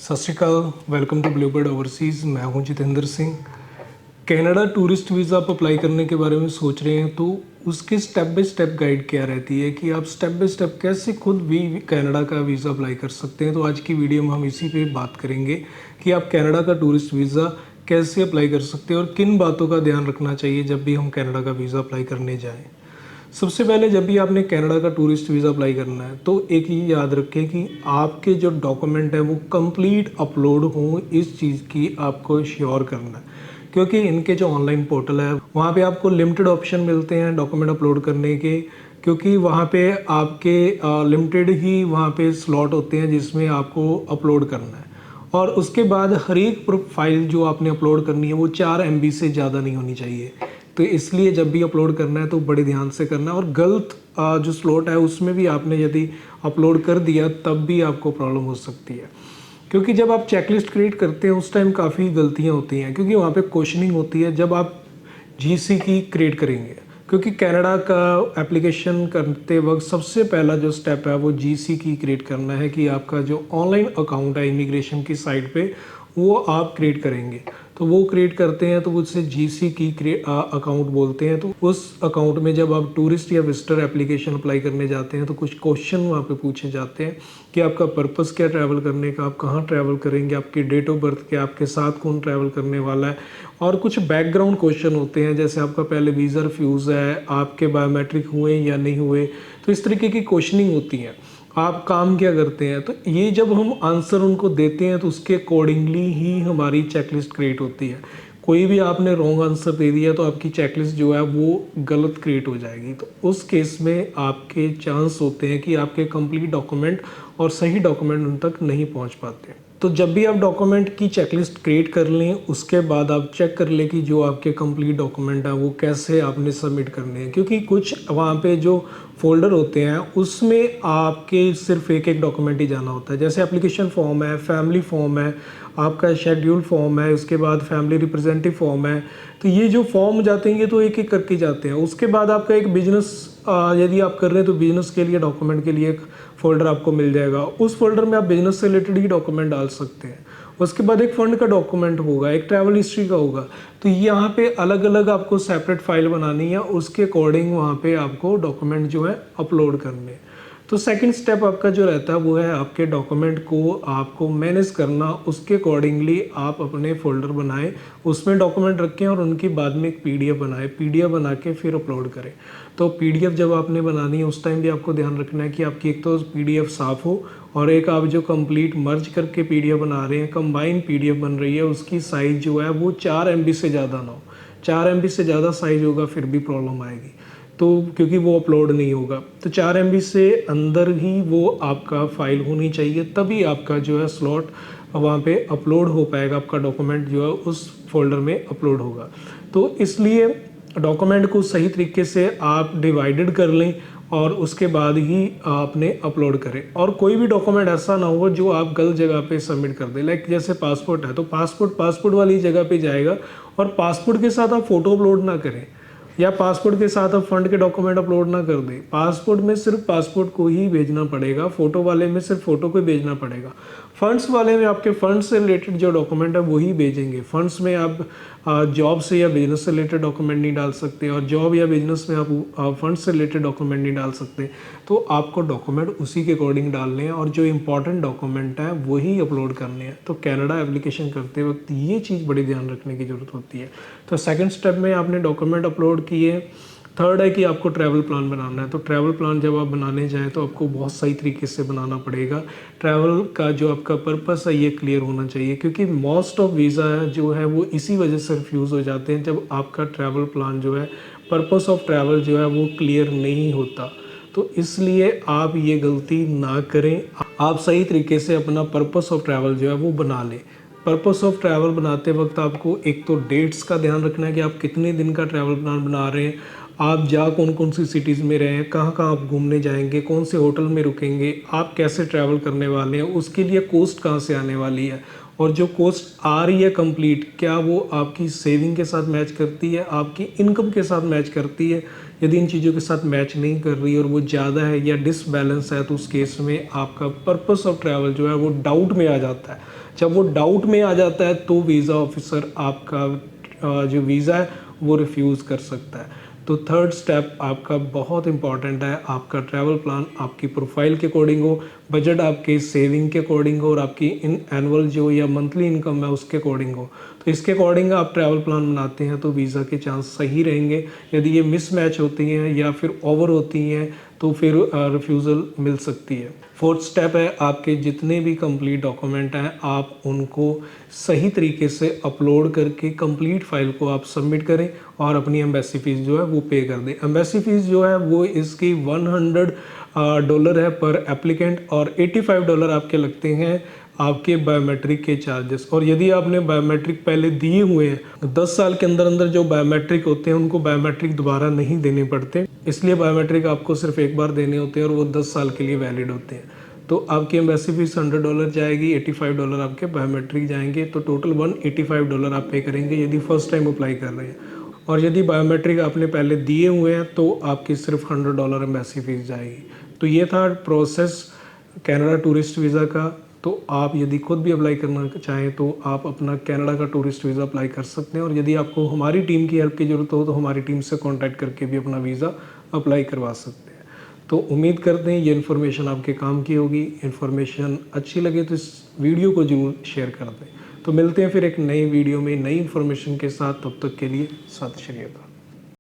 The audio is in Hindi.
सत Sri Akal. Welcome to Bluebird Overseas. मैं हूं Jitendra Singh. Canada tourist visa आप अप्लाई करने के बारे में सोच रहे हैं तो उसकी स्टेप बाय स्टेप गाइड क्या रहती है कि आप स्टेप बाय स्टेप कैसे खुद भी कनाडा का वीज़ा अप्लाई कर सकते हैं। तो आज की वीडियो में हम इसी पे बात करेंगे कि आप कनाडा का टूरिस्ट वीज़ा कैसे अप्लाई कर सकते हैं और किन बातों का ध्यान रखना चाहिए जब भी हम कनाडा का वीज़ा अप्लाई करने जाएँ। सबसे पहले जब भी आपने कनाडा का टूरिस्ट वीज़ा अप्लाई करना है तो एक ही याद रखें कि आपके जो डॉक्यूमेंट है वो कंप्लीट अपलोड हों। इस चीज़ की आपको श्योर करना है क्योंकि इनके जो ऑनलाइन पोर्टल है वहाँ पे आपको लिमिटेड ऑप्शन मिलते हैं डॉक्यूमेंट अपलोड करने के, क्योंकि वहाँ पे आपके लिमिटेड ही वहाँ पे स्लॉट होते हैं जिसमें आपको अपलोड करना है। और उसके बाद हर एक फाइल जो आपने अपलोड करनी है वो 4 MB से ज़्यादा नहीं होनी चाहिए। तो इसलिए जब भी अपलोड करना है तो बड़े ध्यान से करना है। और गलत जो स्लॉट है उसमें भी आपने यदि अपलोड कर दिया तब भी आपको प्रॉब्लम हो सकती है, क्योंकि जब आप चेकलिस्ट क्रिएट करते हैं उस टाइम काफ़ी गलतियां होती हैं क्योंकि वहाँ पे क्वेश्चनिंग होती है जब आप GC की क्रिएट करेंगे। क्योंकि कनाडा का एप्लीकेशन करते वक्त सबसे पहला जो स्टेप है वो GC की क्रिएट करना है कि आपका जो ऑनलाइन अकाउंट है इमिग्रेशन की साइट पे वो आप क्रिएट करेंगे। तो वो क्रिएट करते हैं तो उससे GC की अकाउंट बोलते हैं। तो उस अकाउंट में जब आप टूरिस्ट या विजिटर एप्लीकेशन अप्लाई करने जाते हैं तो कुछ क्वेश्चन वहाँ पे पूछे जाते हैं कि आपका पर्पस क्या ट्रैवल करने का, आप कहाँ ट्रैवल करेंगे, आपकी डेट ऑफ बर्थ क्या, आपके साथ कौन ट्रैवल करने वाला है। और कुछ बैकग्राउंड क्वेश्चन होते हैं जैसे आपका पहले वीज़ा रिफ्यूज़ है, आपके बायोमेट्रिक हुए या नहीं हुए। तो इस तरीके की क्वेश्चनिंग होती है, आप काम क्या करते हैं। तो ये जब हम आंसर उनको देते हैं तो उसके अकॉर्डिंगली ही हमारी चेकलिस्ट क्रिएट होती है। कोई भी आपने रॉन्ग आंसर दे दिया तो आपकी चेकलिस्ट जो है वो गलत क्रिएट हो जाएगी। तो उस केस में आपके चांस होते हैं कि आपके कंप्लीट डॉक्यूमेंट और सही डॉक्यूमेंट उन तक नहीं पहुंच पाते। तो जब भी आप डॉक्यूमेंट की चेकलिस्ट क्रिएट कर लें उसके बाद आप चेक कर लें कि जो आपके कंप्लीट डॉक्यूमेंट हैं वो कैसे आपने सबमिट करने हैं, क्योंकि कुछ वहाँ पे जो फोल्डर होते हैं उसमें आपके सिर्फ एक डॉक्यूमेंट ही जाना होता है। जैसे एप्लीकेशन फॉर्म है, फैमिली फॉर्म है, आपका शेड्यूल फॉर्म है, उसके बाद फैमिली रिप्रेजेंटेटिव फॉर्म है। तो ये जो फॉर्म जाते हैं ये तो एक एक करके जाते हैं। उसके बाद आपका एक बिजनेस यदि आप कर रहे हैं तो बिजनेस के लिए डॉक्यूमेंट के लिए एक फ़ोल्डर आपको मिल जाएगा। उस फोल्डर में आप बिजनेस से रिलेटेड ही डॉक्यूमेंट डाल सकते हैं। उसके बाद एक फंड का डॉक्यूमेंट होगा, एक ट्रैवल हिस्ट्री का होगा। तो यहाँ पे अलग अलग आपको सेपरेट फाइल बनानी है, उसके अकॉर्डिंग वहाँ पे आपको डॉक्यूमेंट जो है अपलोड करने। तो सेकंड स्टेप आपका जो रहता है वो है आपके डॉक्यूमेंट को आपको मैनेज करना। उसके अकॉर्डिंगली आप अपने फोल्डर बनाएं, उसमें डॉक्यूमेंट रखें और उनकी बाद में एक PDF बनाएं। PDF बना के फिर अपलोड करें। तो PDF जब आपने बनानी है उस टाइम भी आपको ध्यान रखना है कि आपकी एक तो PDF साफ़ हो और एक आप जो कंप्लीट मर्ज करके PDF बना रहे हैं, कंबाइन PDF बन रही है, उसकी साइज़ जो है वो 4 MB से ज़्यादा ना हो। 4 MB से ज़्यादा साइज़ होगा फिर भी प्रॉब्लम आएगी, तो क्योंकि वो अपलोड नहीं होगा। तो 4 MB से अंदर ही वो आपका फाइल होनी चाहिए, तभी आपका जो है स्लॉट वहाँ पे अपलोड हो पाएगा, आपका डॉक्यूमेंट जो है उस फोल्डर में अपलोड होगा। तो इसलिए डॉक्यूमेंट को सही तरीके से आप डिवाइडेड कर लें और उसके बाद ही आपने अपलोड करें। और कोई भी डॉक्यूमेंट ऐसा ना हो जो आप गलत जगह पे सबमिट कर दें। लाइक जैसे पासपोर्ट है तो पासपोर्ट वाली जगह पे जाएगा और पासपोर्ट के साथ आप फ़ोटो अपलोड ना करें, या पासपोर्ट के साथ आप फंड के डॉक्यूमेंट अपलोड ना कर दें। पासपोर्ट में सिर्फ पासपोर्ट को ही भेजना पड़ेगा, फ़ोटो वाले में सिर्फ फ़ोटो को भेजना पड़ेगा। फंड्स वाले में आपके फंड से रिलेटेड जो डॉक्यूमेंट है वही भेजेंगे। फंड्स में आप जॉब से या बिजनेस से रिलेटेड डॉक्यूमेंट नहीं डाल सकते और जॉब या बिजनेस में आप फंड से रिलेटेड डॉक्यूमेंट नहीं डाल सकते। तो आपको डॉक्यूमेंट उसी के अकॉर्डिंग डालने हैं और जो इंपॉर्टेंट डॉक्यूमेंट है वही अपलोड करने हैं। तो कनाडा एप्लीकेशन करते वक्त ये चीज़ बड़ी ध्यान रखने की ज़रूरत होती है। तो सेकंड स्टेप में आपने डॉक्यूमेंट अपलोड किए। थर्ड है कि आपको ट्रैवल प्लान बनाना है। तो ट्रैवल प्लान जब आप बनाने जाएँ तो आपको बहुत सही तरीके से बनाना पड़ेगा। ट्रैवल का जो आपका पर्पस है ये क्लियर होना चाहिए, क्योंकि मोस्ट ऑफ वीज़ा जो है वो इसी वजह से रिफ्यूज़ हो जाते हैं जब आपका ट्रैवल प्लान जो है, पर्पस ऑफ ट्रैवल जो है वो क्लियर नहीं होता। तो इसलिए आप ये गलती ना करें, आप सही तरीके से अपना पर्पस ऑफ ट्रैवल जो है वो बना लें। पर्पस ऑफ ट्रैवल बनाते वक्त आपको एक तो डेट्स का ध्यान रखना है कि आप कितने दिन का ट्रैवल प्लान बना रहे हैं, आप जा कौन कौन सी सिटीज़ में रहें, कहाँ कहाँ आप घूमने जाएंगे, कौन से होटल में रुकेंगे, आप कैसे ट्रैवल करने वाले हैं, उसके लिए कॉस्ट कहाँ से आने वाली है और जो कॉस्ट आ रही है कंप्लीट, क्या वो आपकी सेविंग के साथ मैच करती है, आपकी इनकम के साथ मैच करती है। यदि इन चीज़ों के साथ मैच नहीं कर रही और वो ज़्यादा है या डिसबैलेंस है, तो उस केस में आपका पर्पस ऑफ ट्रैवल जो है वो डाउट में आ जाता है। जब वो डाउट में आ जाता है तो वीज़ा ऑफिसर आपका जो वीज़ा है वो रिफ्यूज़ कर सकता है। तो थर्ड स्टेप आपका बहुत इंपॉर्टेंट है, आपका ट्रैवल प्लान आपकी प्रोफाइल के अकॉर्डिंग हो, बजट आपके सेविंग के अकॉर्डिंग हो और आपकी इन एनुअल जो या मंथली इनकम है उसके अकॉर्डिंग हो। तो इसके अकॉर्डिंग आप ट्रैवल प्लान बनाते हैं तो वीज़ा के चांस सही रहेंगे। यदि ये मिसमैच होती हैं या फिर ओवर होती हैं तो फिर रिफ्यूज़ल मिल सकती है। फोर्थ स्टेप है, आपके जितने भी कंप्लीट डॉक्यूमेंट हैं आप उनको सही तरीके से अपलोड करके कंप्लीट फाइल को आप सबमिट करें और अपनी एम्बेसी फ़ीस जो है वो पे कर दें। एम्बेसी फ़ीस जो है वो इसकी $100 है पर एप्लीकेंट और $85 आपके लगते हैं आपके बायोमेट्रिक के चार्जेस। और यदि आपने बायोमेट्रिक पहले दिए हुए हैं, 10 साल के अंदर अंदर जो बायोमेट्रिक होते हैं उनको बायोमेट्रिक दोबारा नहीं देने पड़ते, इसलिए बायोमेट्रिक आपको सिर्फ एक बार देने होते हैं और वो 10 साल के लिए वैलिड होते हैं। तो आपकी एम्बेसी फीस $100 जाएगी, $85 आपके बायोमेट्रिक जाएंगे, तो टोटल $185 आप पे करेंगे यदि फर्स्ट टाइम अप्लाई कर रहे हैं। और यदि बायोमेट्रिक आपने पहले दिए हुए हैं तो आपकी सिर्फ $100 एम्बेसी फीस जाएगी। तो ये था प्रोसेस कनाडा टूरिस्ट वीज़ा का। तो आप यदि खुद भी अप्लाई करना चाहें तो आप अपना कनाडा का टूरिस्ट वीज़ा अप्लाई कर सकते हैं, और यदि आपको हमारी टीम की हेल्प की ज़रूरत हो तो हमारी टीम से कांटेक्ट करके भी अपना वीज़ा अप्लाई करवा सकते हैं। तो उम्मीद करते हैं ये इन्फॉर्मेशन आपके काम की होगी। इन्फॉर्मेशन अच्छी लगे तो इस वीडियो को ज़रूर शेयर कर दें। तो मिलते हैं फिर एक नई वीडियो में नई इन्फॉर्मेशन के साथ, तब तक के लिए सत श्री अकाल।